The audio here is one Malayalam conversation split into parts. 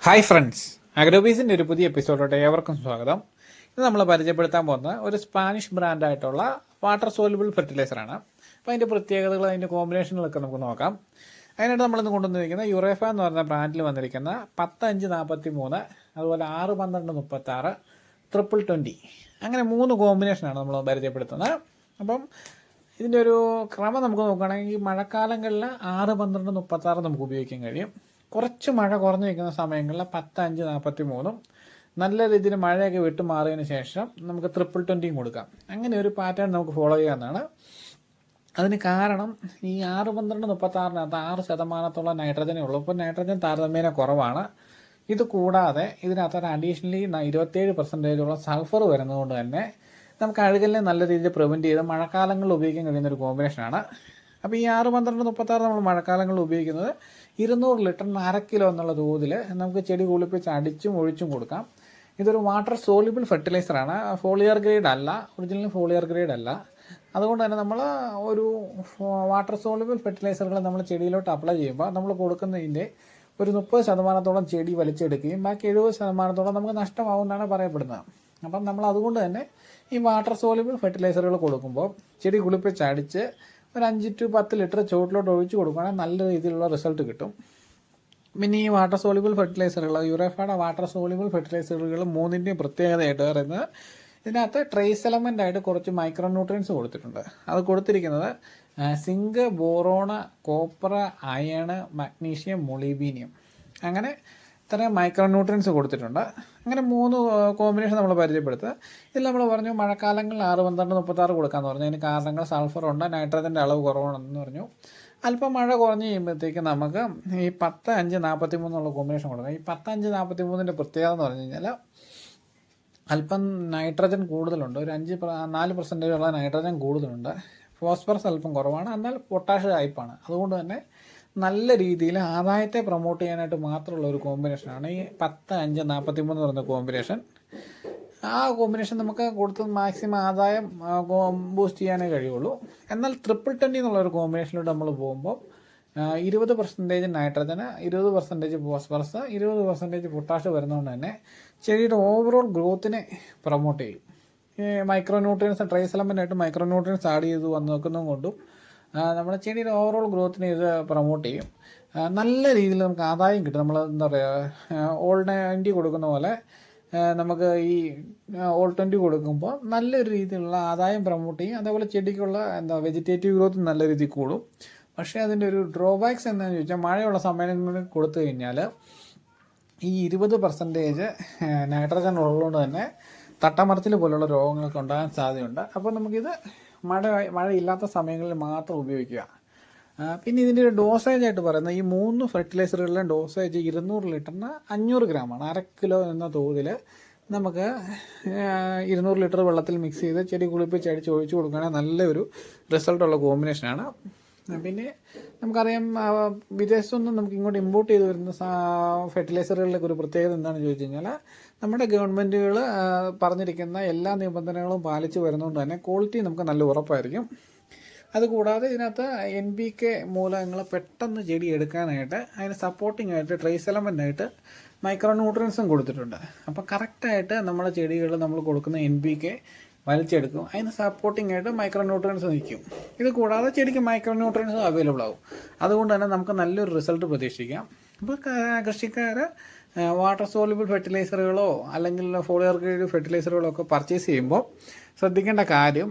ഹായ് ഫ്രണ്ട്സ്, അഗ്രോബീസിൻ്റെ ഒരു പുതിയ എപ്പിസോഡോട്ട് ഏവർക്കും സ്വാഗതം. ഇത് നമ്മൾ പരിചയപ്പെടുത്താൻ പോകുന്ന ഒരു സ്പാനിഷ് ബ്രാൻഡായിട്ടുള്ള വാട്ടർ സോലുബിൾ ഫെർട്ടിലൈസറാണ്. അപ്പോൾ അതിൻ്റെ പ്രത്യേകതകൾ, അതിൻ്റെ കോമ്പിനേഷനുകളൊക്കെ നമുക്ക് നോക്കാം. അതിനായിട്ട് നമ്മളിന്ന് കൊണ്ടുവന്നിരിക്കുന്ന യുറേഫ എന്ന് പറഞ്ഞ ബ്രാൻഡിൽ വന്നിരിക്കുന്ന 10-5-43, അതുപോലെ 6-12-36, 20-20, അങ്ങനെ 3 കോമ്പിനേഷനാണ് നമ്മൾ പരിചയപ്പെടുത്തുന്നത്. അപ്പം ഇതിൻ്റെ ഒരു ക്രമം നമുക്ക് നോക്കുകയാണെങ്കിൽ മഴക്കാലങ്ങളിൽ 6-12-36 നമുക്ക് ഉപയോഗിക്കാൻ കഴിയും. കുറച്ച് മഴ കുറഞ്ഞു നിൽക്കുന്ന സമയങ്ങളിൽ 10-5-43 നല്ല രീതിയിൽ മഴയൊക്കെ വിട്ടുമാറിയതിന് ശേഷം നമുക്ക് 20-20 കൊടുക്കാം. അങ്ങനെ ഒരു പാറ്റേൺ നമുക്ക് ഫോളോ ചെയ്യാവുന്നതാണ്. അതിന് കാരണം ഈ 6-12-36 6% നൈട്രജനേ ഉള്ളൂ. ഇപ്പോൾ നൈട്രജൻ താരതമ്യേന കുറവാണ്. ഇത് കൂടാതെ ഇതിനകത്ത് അഡീഷണലി 27% സൾഫർ വരുന്നതുകൊണ്ട് തന്നെ നമുക്ക് അഴുകലിനെ നല്ല രീതിയിൽ പ്രിവെൻറ്റ് ചെയ്ത് മഴക്കാലങ്ങളിൽ ഉപയോഗിക്കാൻ കഴിയുന്ന ഒരു കോമ്പിനേഷനാണ്. അപ്പോൾ ഈ 6-12-36 നമ്മൾ മഴക്കാലങ്ങളിൽ ഉപയോഗിക്കുന്നത് 200 ലിറ്ററിന് 1/2 കിലോ എന്നുള്ള തോതിൽ നമുക്ക് ചെടി കുളിപ്പിച്ച് അടിച്ചും ഒഴിച്ചും കൊടുക്കാം. ഇതൊരു വാട്ടർ സോലിബിൾ ഫെർട്ടിലൈസറാണ്. ഫോളിയർ ഗ്രേഡ് അല്ല, ഒറിജിനൽ ഫോളിയർ ഗ്രേഡ് അല്ല. അതുകൊണ്ട് തന്നെ നമ്മൾ ഒരു വാട്ടർ സോലിബിൾ ഫെർട്ടിലൈസറുകൾ നമ്മൾ ചെടിയിലോട്ട് അപ്ലൈ ചെയ്യുമ്പോൾ നമ്മൾ കൊടുക്കുന്നതിൻ്റെ ഒരു 30% ചെടി വലിച്ചെടുക്കുകയും ബാക്കി 70% നമുക്ക് നഷ്ടമാവുമെന്നാണ് പറയപ്പെടുന്നത്. അപ്പം നമ്മൾ അതുകൊണ്ട് തന്നെ ഈ വാട്ടർ സോലിബിൾ ഫെർട്ടിലൈസറുകൾ കൊടുക്കുമ്പോൾ ചെടി കുളിപ്പിച്ചടിച്ച് ഒരു 5-10 ലിറ്റർ ചുവട്ടിലോട്ട് ഒഴിച്ച് കൊടുക്കുകയാണെങ്കിൽ നല്ല രീതിയിലുള്ള റിസൾട്ട് കിട്ടും. പിന്നെ ഈ വാട്ടർ സോളിബിൾ ഫെർട്ടിലൈസറുകൾ, യുറേഫയുടെ വാട്ടർ സോളിബിൾ ഫെർട്ടിലൈസറുകൾ 3ൻ്റെയും പ്രത്യേകതയായിട്ട് പറയുന്നത് ഇതിനകത്ത് ട്രേസ് എലമെൻ്റ് ആയിട്ട് കുറച്ച് മൈക്രോ ന്യൂട്രിയൻസ് കൊടുത്തിട്ടുണ്ട്. അത് കൊടുത്തിരിക്കുന്നത് zinc, boron, copper, iron, magnesium, molybdenum, അങ്ങനെ ഇത്രയും മൈക്രോ ന്യൂട്രിയൻസ് കൊടുത്തിട്ടുണ്ട്. അങ്ങനെ 3 കോമ്പിനേഷൻ നമ്മൾ പരിചയപ്പെടുത്തുക. ഇതിൽ നമ്മൾ പറഞ്ഞു മഴക്കാലങ്ങളിൽ 6-12-36 കൊടുക്കാമെന്ന് പറഞ്ഞു. അതിന് കാരണങ്ങൾ സൾഫറുണ്ട്, നൈട്രജൻ്റെ അളവ് കുറവാണെന്ന് പറഞ്ഞു. അല്പം മഴ കുറഞ്ഞ് കഴിയുമ്പോഴത്തേക്ക് നമുക്ക് ഈ 10-5-43 കോമ്പിനേഷൻ കൊടുക്കാം. ഈ 10-5-43 പ്രത്യേകത എന്ന് പറഞ്ഞു കഴിഞ്ഞാൽ അല്പം നൈട്രജൻ കൂടുതലുണ്ട്. ഒരു 4% നൈട്രജൻ കൂടുതലുണ്ട്. ഫോസ്ഫറസ് അല്പം കുറവാണ്, എന്നാൽ പൊട്ടാഷ് ടൈപ്പാണ്. അതുകൊണ്ട് തന്നെ നല്ല രീതിയിൽ ആദായത്തെ പ്രൊമോട്ട് ചെയ്യാനായിട്ട് മാത്രമുള്ള ഒരു കോമ്പിനേഷനാണ് ഈ 10-5-43 എന്ന് പറയുന്ന കോമ്പിനേഷൻ. ആ കോമ്പിനേഷൻ നമുക്ക് കൊടുത്ത് മാക്സിമം ആദായം ബൂസ്റ്റ് ചെയ്യാനേ കഴിയുള്ളൂ. എന്നാൽ 20-20 എന്നുള്ളൊരു കോമ്പിനേഷനിലൂടെ നമ്മൾ പോകുമ്പോൾ 20% നൈട്രജന്, 20% ഫോസ്ഫറസ്, 20% പൊട്ടാഷ് വരുന്നതുകൊണ്ട് തന്നെ ചെടിയുടെ ഓവറോൾ ഗ്രോത്തിനെ പ്രൊമോട്ട് ചെയ്യും. മൈക്രോ ന്യൂട്രിയൻസ്, ട്രേസ് എലമെൻ്റായിട്ട് മൈക്രോ ന്യൂട്രിയൻസ് ആഡ് ചെയ്ത് വന്ന് വെക്കുന്നതും കൊണ്ടും നമ്മുടെ ചെടിയുടെ ഓവറോൾ ഗ്രോത്തിനെ ഇത് പ്രൊമോട്ട് ചെയ്യും. നല്ല രീതിയിൽ നമുക്ക് ആദായം കിട്ടും. നമ്മൾ എന്താ പറയുക, ഓൾ 90 കൊടുക്കുന്ന പോലെ നമുക്ക് ഈ ഓൾ 20 കൊടുക്കുമ്പോൾ നല്ലൊരു രീതിയിലുള്ള ആദായം പ്രൊമോട്ട് ചെയ്യും. അതേപോലെ ചെടിക്കുള്ള വെജിറ്റേറ്റീവ് ഗ്രോത്ത് നല്ല രീതിയിൽ കൂടും. പക്ഷേ അതിൻ്റെ ഒരു ഡ്രോബാക്സ് എന്താണെന്ന് ചോദിച്ചാൽ മഴയുള്ള സമയങ്ങളിൽ കൊടുത്തു കഴിഞ്ഞാൽ ഈ 20% നൈട്രജൻ ഉള്ളതുകൊണ്ട് തന്നെ തട്ടമറച്ചിൽ പോലുള്ള രോഗങ്ങളൊക്കെ ഉണ്ടാകാൻ സാധ്യതയുണ്ട്. അപ്പോൾ നമുക്കിത് മഴയില്ലാത്ത സമയങ്ങളിൽ മാത്രം ഉപയോഗിക്കുക. പിന്നെ ഇതിൻ്റെ ഒരു ഡോസേജ് ആയിട്ട് പറയുന്നത് ഈ 3 ഫെർട്ടിലൈസറുകളിലെ ഡോസേജ് 200 ലിറ്ററിന് 500 ഗ്രാമാണ്. 1/2 കിലോ എന്ന തോതിൽ നമുക്ക് 200 ലിറ്റർ വെള്ളത്തിൽ മിക്സ് ചെയ്ത് ചെടി കുളിപ്പിച്ച് അടിച്ച് ഒഴിച്ചു കൊടുക്കുകയാണെങ്കിൽ നല്ലൊരു റിസൾട്ടുള്ള കോമ്പിനേഷനാണ്. പിന്നെ നമുക്കറിയാം, വിദേശത്തൊന്നും നമുക്ക് ഇങ്ങോട്ട് ഇമ്പോർട്ട് ചെയ്ത് വരുന്ന ഫെർട്ടിലൈസറുകളിലൊക്കെ ഒരു പ്രത്യേകത എന്താണെന്ന് ചോദിച്ചു കഴിഞ്ഞാൽ നമ്മുടെ ഗവൺമെൻറ്റുകൾ പറഞ്ഞിരിക്കുന്ന എല്ലാ നിബന്ധനകളും പാലിച്ച് വരുന്നതുകൊണ്ട് തന്നെ ക്വാളിറ്റി നമുക്ക് നല്ല ഉറപ്പായിരിക്കും. അതുകൂടാതെ ഇതിനകത്ത് NPK മൂലകങ്ങൾ പെട്ടെന്ന് ചെടി എടുക്കാനായിട്ട് അതിന് സപ്പോർട്ടിംഗ് ആയിട്ട് ട്രേസ് എലമെൻ്റായിട്ട് മൈക്രോ ന്യൂട്രിയൻസും കൊടുത്തിട്ടുണ്ട്. അപ്പോൾ കറക്റ്റായിട്ട് നമ്മുടെ ചെടികൾ നമ്മൾ കൊടുക്കുന്ന NPK വലിച്ചെടുക്കും. അതിന് സപ്പോർട്ടിംഗ് ആയിട്ട് മൈക്രോ ന്യൂട്രിയൻസ് നിൽക്കും. ഇത് കൂടാതെ ചെടിക്ക് മൈക്രോ ന്യൂട്രിയൻസ് അവൈലബിൾ ആവും. അതുകൊണ്ട് തന്നെ നമുക്ക് നല്ലൊരു റിസൾട്ട് പ്രതീക്ഷിക്കാം. അപ്പോൾ കൃഷിക്കാർ വാട്ടർ സോലുബിൾ ഫെർട്ടിലൈസറുകളോ അല്ലെങ്കിൽ ഫോളിയർ ഗ്രേഡ് ഫെർട്ടിലൈസറുകളോ ഒക്കെ പർച്ചേസ് ചെയ്യുമ്പോൾ ശ്രദ്ധിക്കേണ്ട കാര്യം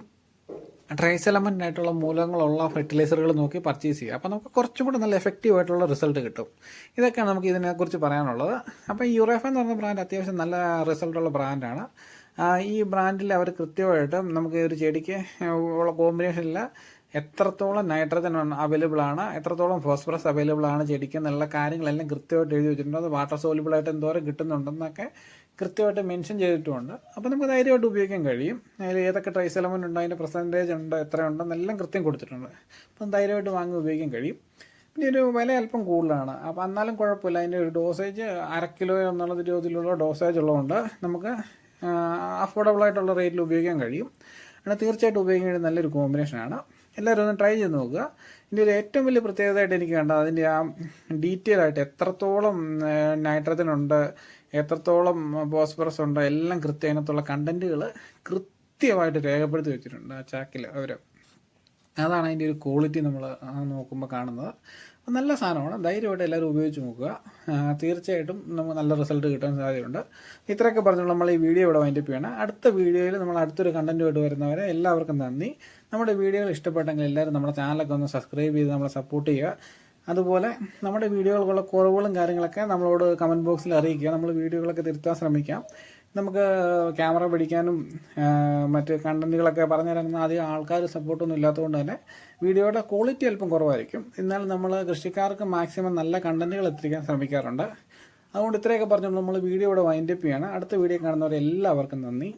ട്രേസ് എലമെൻ്റ് ആയിട്ടുള്ള മൂലകങ്ങളുള്ള ഫെർട്ടിലൈസറുകൾ നോക്കി പർച്ചേസ് ചെയ്യുക. അപ്പോൾ നമുക്ക് കുറച്ചും കൂടെ നല്ല എഫക്റ്റീവ് ആയിട്ടുള്ള റിസൾട്ട് കിട്ടും. ഇതൊക്കെയാണ് നമുക്ക് ഇതിനെക്കുറിച്ച് പറയാനുള്ളത്. അപ്പോൾ ഈ യുറേഫ എന്ന് പറഞ്ഞ ബ്രാൻഡ് അത്യാവശ്യം നല്ല റിസൾട്ടുള്ള ബ്രാൻഡാണ്. ഈ ബ്രാൻഡിൽ അവർ കൃത്യമായിട്ട് നമുക്ക് ഒരു ചെടിക്ക് ഉള്ള കോമ്പിനേഷനിൽ എത്രത്തോളം നൈട്രജൻ അവൈലബിൾ ആണ്, എത്രത്തോളം ഫോസ്ഫറസ് അവൈലബിൾ ആണ് ചെടിക്ക് എന്നുള്ള കാര്യങ്ങളെല്ലാം കൃത്യമായിട്ട് എഴുതി വെച്ചിട്ടുണ്ട്. അത് വാട്ടർ സോലിബിളായിട്ട് എന്തോരം കിട്ടുന്നുണ്ടെന്നൊക്കെ കൃത്യമായിട്ട് മെൻഷൻ ചെയ്തിട്ടുമുണ്ട്. അപ്പോൾ നമുക്ക് ധൈര്യമായിട്ട് ഉപയോഗിക്കാൻ കഴിയും. അതിൽ ഏതൊക്കെ ട്രേസ് എലമെൻ്റ് ഉണ്ട്, അതിൻ്റെ പെർസെൻറ്റേജ് ഉണ്ട്, എത്രയുണ്ടെന്നെല്ലാം കൃത്യം കൊടുത്തിട്ടുണ്ട്. അപ്പം ധൈര്യമായിട്ട് വാങ്ങി ഉപയോഗിക്കാൻ കഴിയും. പിന്നെ ഒരു വില അല്പം കൂടുതലാണ്. അപ്പോൾ എന്നാലും കുഴപ്പമില്ല. അതിൻ്റെ ഒരു ഡോസേജ് 1/2 കിലോ എന്നുള്ള രീതിയിലുള്ള ഡോസേജ് ഉള്ളതുകൊണ്ട് നമുക്ക് അഫോർഡബിൾ ആയിട്ടുള്ള റേറ്റിൽ ഉപയോഗിക്കാൻ കഴിയും. അങ്ങനെ തീർച്ചയായിട്ടും ഉപയോഗിക്കാൻ നല്ലൊരു കോമ്പിനേഷനാണ്. എല്ലാവരും ഒന്ന് ട്രൈ ചെയ്ത് നോക്കുക. ഇതിൻ്റെ ഒരു ഏറ്റവും വലിയ പ്രത്യേകതയായിട്ട് എനിക്ക് കണ്ടത് അതിൻ്റെ ആ ഡീറ്റെയിൽ ആയിട്ട് എത്രത്തോളം നൈട്രജൻ ഉണ്ട്, എത്രത്തോളം ഫോസ്ഫറസ് ഉണ്ട്, എല്ലാം കൃത്യം അതിനകത്തുള്ള കണ്ടൻറ്റുകൾ കൃത്യമായിട്ട് രേഖപ്പെടുത്തി വെച്ചിട്ടുണ്ട് ആ ചാക്കിൽ അവർ. അതാണ് അതിൻ്റെ ഒരു ക്വാളിറ്റി നമ്മൾ നോക്കുമ്പോൾ കാണുന്നത്. നല്ല സാധനമാണ്, ധൈര്യമായിട്ട് എല്ലാവരും ഉപയോഗിച്ച് നോക്കുക. തീർച്ചയായിട്ടും നമുക്ക് നല്ല റിസൾട്ട് കിട്ടാൻ സാധ്യതയുണ്ട്. ഇത്രയൊക്കെ പറഞ്ഞുകൊണ്ട് നമ്മൾ ഈ വീഡിയോ ഇവിടെ വൈൻഡപ്പ് ചെയ്യണം. അടുത്ത വീഡിയോയിൽ നമ്മൾ അടുത്തൊരു കണ്ടൻറ്റുമായിട്ട് വരുന്നവരെ എല്ലാവർക്കും നന്ദി. നമ്മുടെ വീഡിയോകൾ ഇഷ്ടപ്പെട്ടെങ്കിൽ എല്ലാവരും നമ്മുടെ ചാനലൊക്കെ ഒന്ന് സബ്സ്ക്രൈബ് ചെയ്ത് നമ്മളെ സപ്പോർട്ട് ചെയ്യുക. അതുപോലെ നമ്മുടെ വീഡിയോകൾക്കുള്ള കുറവുകളും കാര്യങ്ങളൊക്കെ നമ്മളോട് കമൻറ്റ് ബോക്സിൽ അറിയിക്കുക. നമ്മൾ വീഡിയോകളൊക്കെ തിരുത്താൻ ശ്രമിക്കാം. നമുക്ക് ക്യാമറ പിടിക്കാനും മറ്റ് കണ്ടൻറ്റുകളൊക്കെ പറഞ്ഞു തരാനൊന്നും അധികം ആൾക്കാർ സപ്പോർട്ടൊന്നും ഇല്ലാത്തതുകൊണ്ട് തന്നെ വീഡിയോയുടെ ക്വാളിറ്റി അല്പം കുറവായിരിക്കും. എന്നാൽ നമ്മൾ കൃഷിക്കാർക്ക് മാക്സിമം നല്ല കണ്ടൻറ്റുകൾ എത്തിക്കാൻ ശ്രമിക്കാറുണ്ട്. അതുകൊണ്ട് ഇത്രയൊക്കെ പറഞ്ഞുകൊണ്ട് നമ്മൾ വീഡിയോ ഇവിടെ വൈൻഡപ്പ് ചെയ്യാണ്. അടുത്ത വീഡിയോ കാണുന്നവരെ എല്ലാവർക്കും നന്ദി.